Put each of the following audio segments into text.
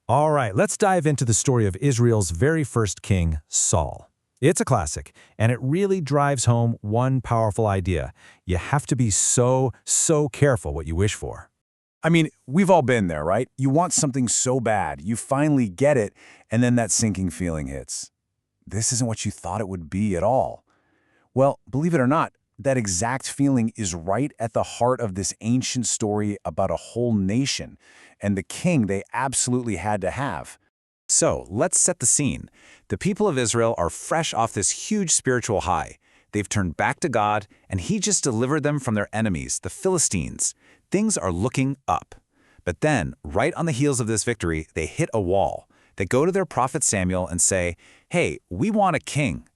All right, let's dive into the story of Israel's very first king, Saul. It's a classic, and it really drives home one powerful idea. You have to be so careful what you wish for. I mean, we've all been there, right? You want something so bad, you finally get it, and then that sinking feeling hits. This isn't what you thought it would be at all. Well, believe it or not, that exact feeling is right at the heart of this ancient story about a whole nation and the king they absolutely had to have. So, let's set the scene. The people of Israel are fresh off this huge spiritual high. They've turned back to God, and He just delivered them from their enemies, the Philistines. Things are looking up. But then, right on the heels of this victory, they hit a wall. They go to their prophet Samuel and say, "Hey, we want a king,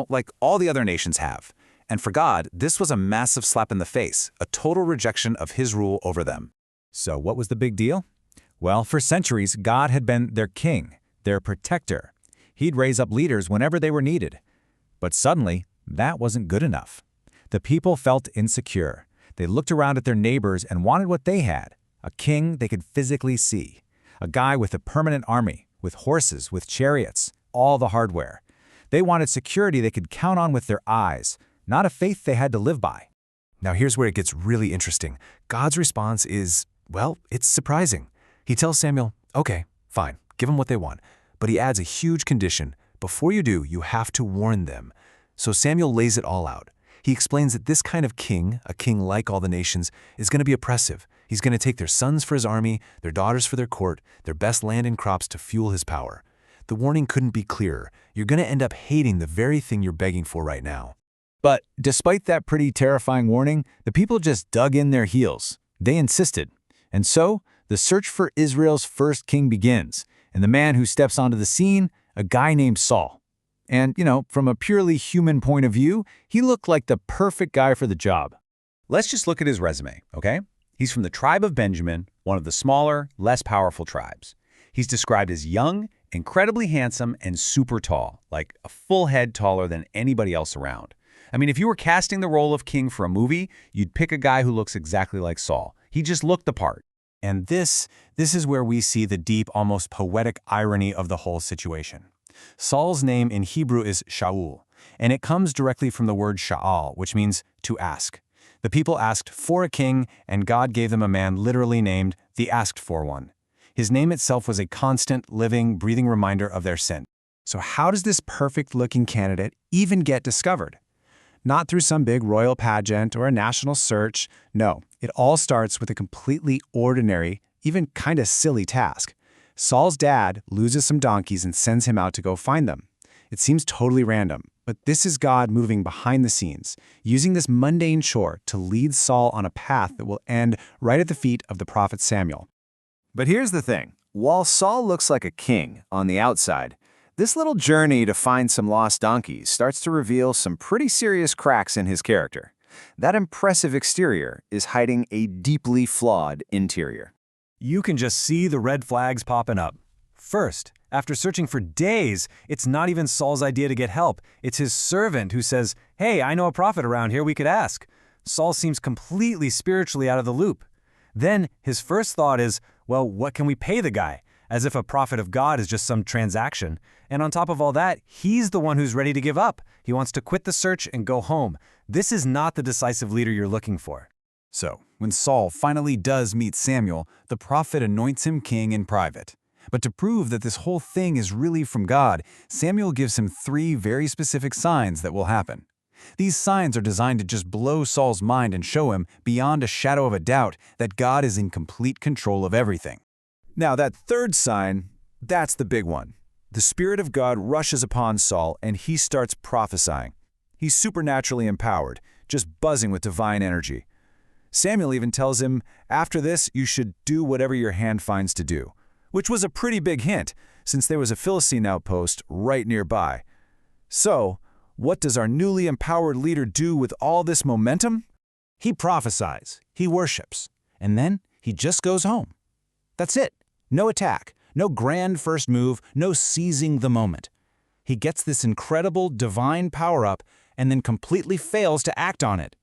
like all the other nations have." And for God, this was a massive slap in the face, a total rejection of His rule over them. So what was the big deal? Well, for centuries, God had been their king, their protector. He'd raise up leaders whenever they were needed. But suddenly, that wasn't good enough. The people felt insecure. They looked around at their neighbors and wanted what they had, a king they could physically see, a guy with a permanent army, with horses, with chariots, all the hardware. They wanted security they could count on with their eyes, not a faith they had to live by. Now here's where it gets really interesting. God's response is, well, it's surprising. He tells Samuel, okay, fine, give them what they want. But he adds a huge condition. Before you do, you have to warn them. So Samuel lays it all out. He explains that this kind of king, a king like all the nations, is going to be oppressive. He's going to take their sons for his army, their daughters for their court, their best land and crops to fuel his power. The warning couldn't be clearer. You're going to end up hating the very thing you're begging for right now. But despite that pretty terrifying warning, the people just dug in their heels. They insisted. And so, the search for Israel's first king begins, and the man who steps onto the scene, a guy named Saul. And, from a purely human point of view, he looked like the perfect guy for the job. Let's just look at his resume, okay? He's from the tribe of Benjamin, one of the smaller, less powerful tribes. He's described as young, incredibly handsome, and super tall, like a full head taller than anybody else around. I mean, if you were casting the role of king for a movie, you'd pick a guy who looks exactly like Saul. He just looked the part. And this is where we see the deep, almost poetic irony of the whole situation. Saul's name in Hebrew is Shaul, and it comes directly from the word sha'al, which means to ask. The people asked for a king, and God gave them a man literally named the asked-for one. His name itself was a constant, living, breathing reminder of their sin. So how does this perfect-looking candidate even get discovered? Not through some big royal pageant or a national search. No, it all starts with a completely ordinary, even kind of silly task. Saul's dad loses some donkeys and sends him out to go find them. It seems totally random, but this is God moving behind the scenes, using this mundane chore to lead Saul on a path that will end right at the feet of the prophet Samuel. But here's the thing. While Saul looks like a king on the outside, this little journey to find some lost donkeys starts to reveal some pretty serious cracks in his character. That impressive exterior is hiding a deeply flawed interior. You can just see the red flags popping up. First, after searching for days, it's not even Saul's idea to get help. It's his servant who says, "Hey, I know a prophet around here we could ask." Saul seems completely spiritually out of the loop. Then his first thought is, well, what can we pay the guy? As if a prophet of God is just some transaction. And on top of all that, he's the one who's ready to give up. He wants to quit the search and go home. This is not the decisive leader you're looking for. So, when Saul finally does meet Samuel, the prophet anoints him king in private. But to prove that this whole thing is really from God, Samuel gives him 3 very specific signs that will happen. These signs are designed to just blow Saul's mind and show him, beyond a shadow of a doubt, that God is in complete control of everything. Now, that third sign, that's the big one. The Spirit of God rushes upon Saul, and he starts prophesying. He's supernaturally empowered, just buzzing with divine energy. Samuel even tells him, after this, you should do whatever your hand finds to do, which was a pretty big hint, since there was a Philistine outpost right nearby. So, what does our newly empowered leader do with all this momentum? He prophesies, he worships, and then he just goes home. That's it. No attack, no grand first move, no seizing the moment. He gets this incredible divine power-up and then completely fails to act on it.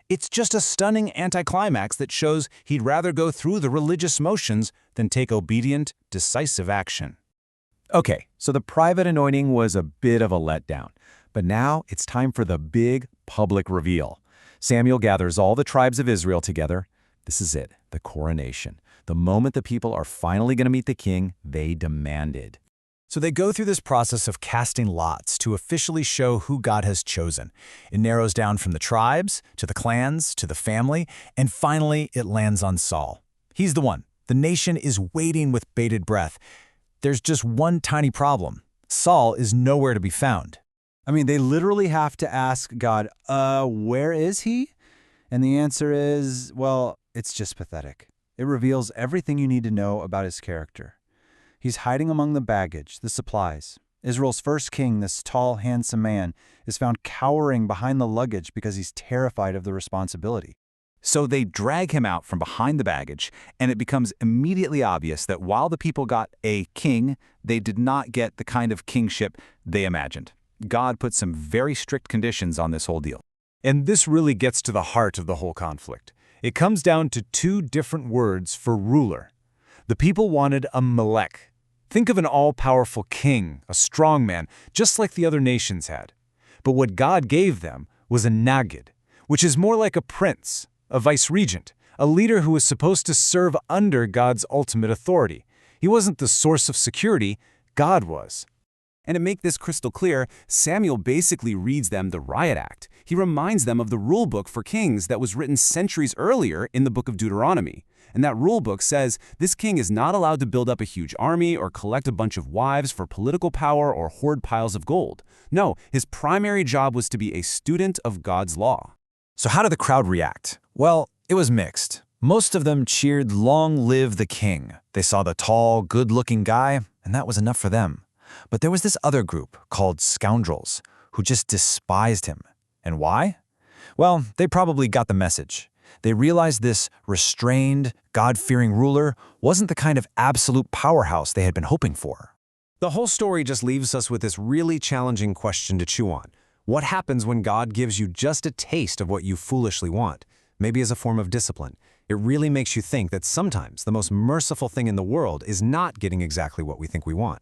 It's just a stunning anticlimax that shows he'd rather go through the religious motions than take obedient, decisive action. Okay, so the private anointing was a bit of a letdown. But now it's time for the big public reveal. Samuel gathers all the tribes of Israel together. This is it, the coronation. The moment the people are finally going to meet the king they demanded. So they go through this process of casting lots to officially show who God has chosen. It narrows down from the tribes, to the clans, to the family, and finally it lands on Saul. He's the one. The nation is waiting with bated breath. There's just one tiny problem. Saul is nowhere to be found. I mean, they literally have to ask God, where is he? And the answer is, well, it's just pathetic. It reveals everything you need to know about his character. He's hiding among the baggage, the supplies. Israel's first king, this tall, handsome man, is found cowering behind the luggage because he's terrified of the responsibility. So they drag him out from behind the baggage, and it becomes immediately obvious that while the people got a king, they did not get the kind of kingship they imagined. God put some very strict conditions on this whole deal. And this really gets to the heart of the whole conflict. It comes down to two different words for ruler. The people wanted a melech. Think of an all-powerful king, a strong man, just like the other nations had. But what God gave them was a nagid, which is more like a prince, a vice-regent, a leader who was supposed to serve under God's ultimate authority. He wasn't the source of security, God was. And to make this crystal clear, Samuel basically reads them the Riot Act. He reminds them of the rule book for kings that was written centuries earlier in the book of Deuteronomy. And that rule book says this king is not allowed to build up a huge army or collect a bunch of wives for political power or hoard piles of gold. No, his primary job was to be a student of God's law. So how did the crowd react? Well, it was mixed. Most of them cheered, "Long live the king." They saw the tall, good-looking guy, and that was enough for them. But there was this other group, called scoundrels, who just despised him. And why? Well, they probably got the message. They realized this restrained, God-fearing ruler wasn't the kind of absolute powerhouse they had been hoping for. The whole story just leaves us with this really challenging question to chew on. What happens when God gives you just a taste of what you foolishly want, maybe as a form of discipline? It really makes you think that sometimes the most merciful thing in the world is not getting exactly what we think we want.